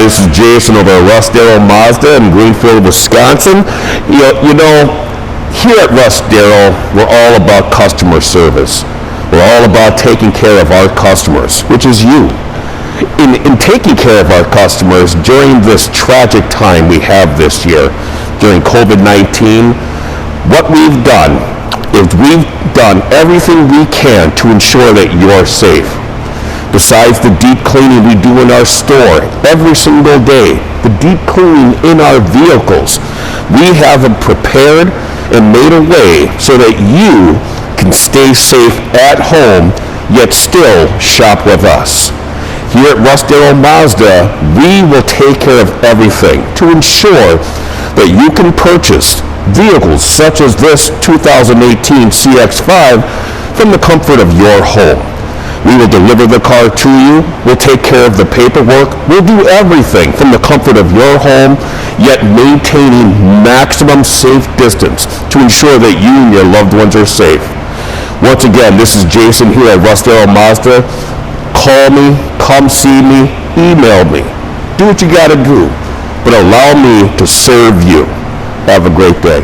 this is Jason over at Russ Darrow Mazda in Greenfield, Wisconsin. You know, here at Russ Darrow, we're all about customer service. We're all about taking care of our customers, which is you. In taking care of our customers during this tragic time we have this year, during COVID-19, what we've done is we've done everything we can to ensure that you're safe. Besides the deep cleaning we do in our store every single day, the deep cleaning in our vehicles, we have them prepared and made a way so that you can stay safe at home, yet still shop with us. Here at Russ Darrow Mazda, we will take care of everything to ensure that you can purchase vehicles such as this 2018 CX-5 from the comfort of your home. We will deliver the car to you. We'll take care of the paperwork. We'll do everything from the comfort of your home, yet maintaining maximum safe distance to ensure that you and your loved ones are safe. Once again, this is Jason here at Russ Darrow Mazda. Call me, come see me, email me. Do what you gotta do, but allow me to serve you. Have a great day.